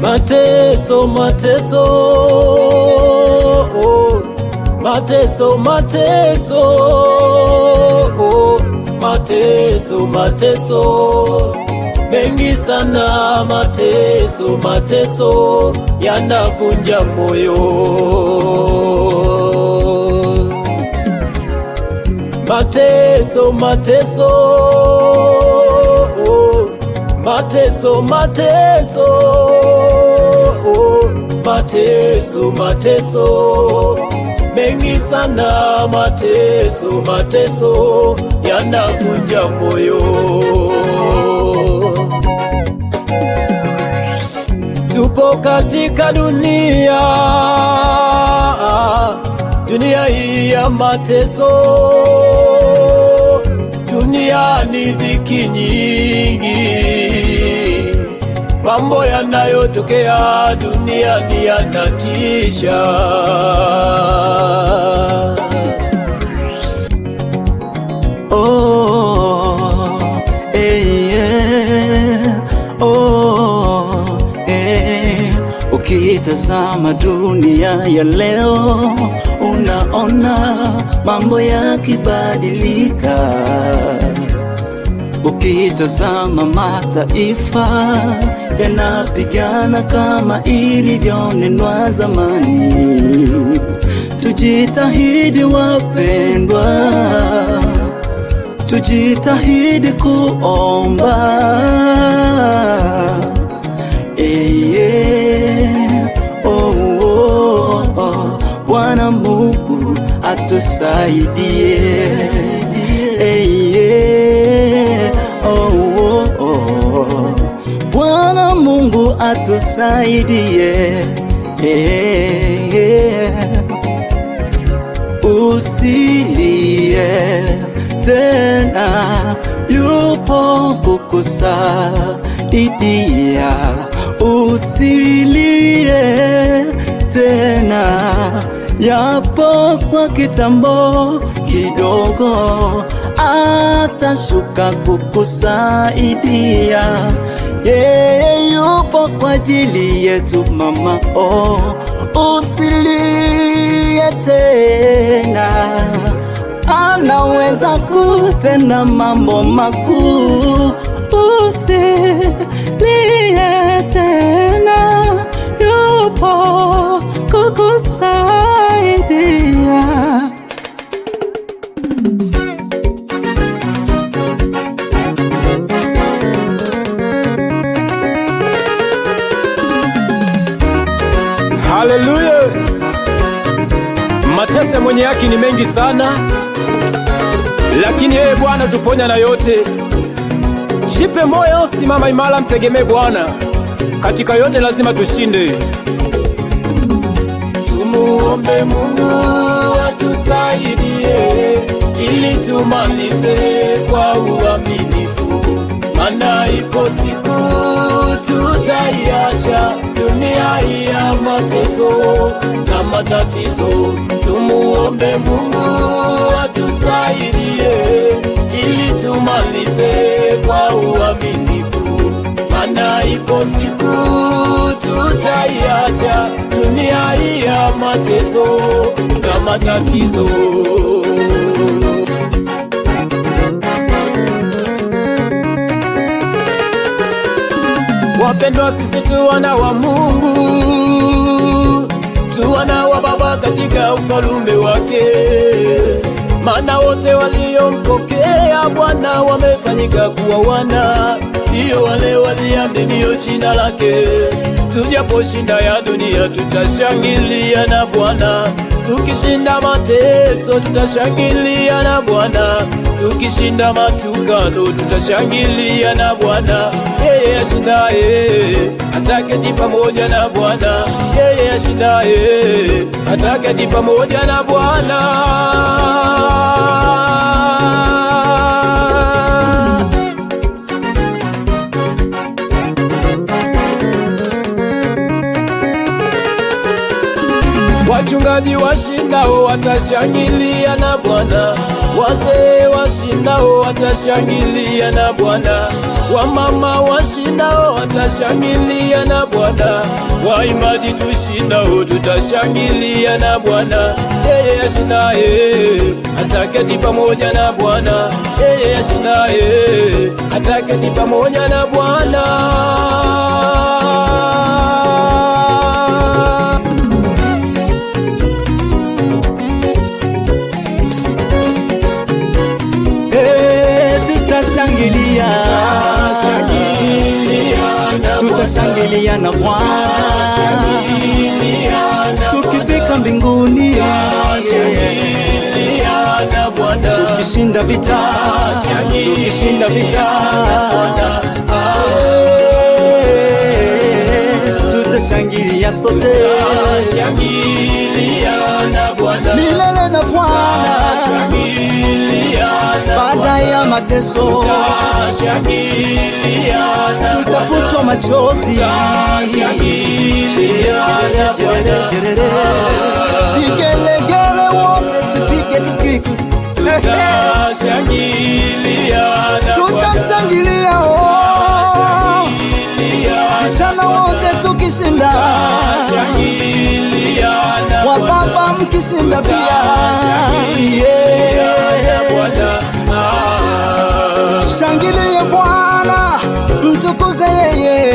Mateso, mateso, oh, mateso, mateso, oh, mateso, mateso, mengi sana mateso, mateso, yanavunja moyo. Mateso, mateso, oh, mateso, mateso, oh, mateso, mateso, mengi sana mateso, mateso, yanavunja moyo. Tupo katika dunia, dunia hii ya mateso, dunia ni dhiki nyingi. Mambo yanayotokea duniani yanatisha. Ukitazama dunia ya leo, unaona mambo yakibadilika. Ukitazama mataifa yanapigana kama ilivyonenwa zamani. Tujitahidi wapendwa, tujitahidi kuomba. Bwana Mungu atusaidie. Bwana Mungu atusaidie. Usilie tena, yupo kukusaidia. Usilie tena, yapo kwa kitambo kidogo atashuka kukusaidia. Yeye yupo kwa ajili yetu mama, usilie tena, anaweza kutenda mambo makuu. Usilie tena, yupo kukusaidia. Haleluya! Mateso mwenye haki ni mengi sana, lakini yeye Bwana tuponya na yote. Jipe moyo, simama imara, mtegemee Bwana. Katika yote lazima tushinde. Tumuombe Mungu atusaidie ili tumalize kwa uaminifu, maana ipo siku tutaiacha dunia hii ya mateso na matatizo. Tumuombe Mungu atusaidie ili tumalize kwa uaminifu, maana ipo siku tutaiacha dunia hii ya mateso na matatizo. Wapendwa, sisi tu wana wa Mungu, tu wana wa Baba katika ufalme wake. Maana wote waliompokea Bwana wamefanyika kuwa wana, ndiyo wale waliaminio jina lake. Tujaposhinda ya dunia tutashangilia na Bwana, tukishinda mateso tutashangilia na Bwana, tukishinda matukano tutashangilia na Bwana. Yeye ashindaye ataketi pamoja na Bwana, yeye ashindaye ataketi pamoja na Bwana. Wachungaji washindao watashangilia na Bwana, wazee washindao watashangilia na Bwana, wamama washindao watashangilia na Bwana, waimbaji tushindao tutashangilia na Bwana. Yeye ashindaye ataketi pamoja na Bwana, yeye ashindaye ataketi pamoja na Bwana. Tutashangilia na Bwana, tukifika mbinguni, tukishinda vita, tutashangilia sote milele na Bwana. Baada ya mateso tutafutwa machozi, vigelegele wote tupige tukiku, tutashangilia vijana wote tukishinda, wababa mkishinda pia. Shangilia Bwana, mtukuze yeye.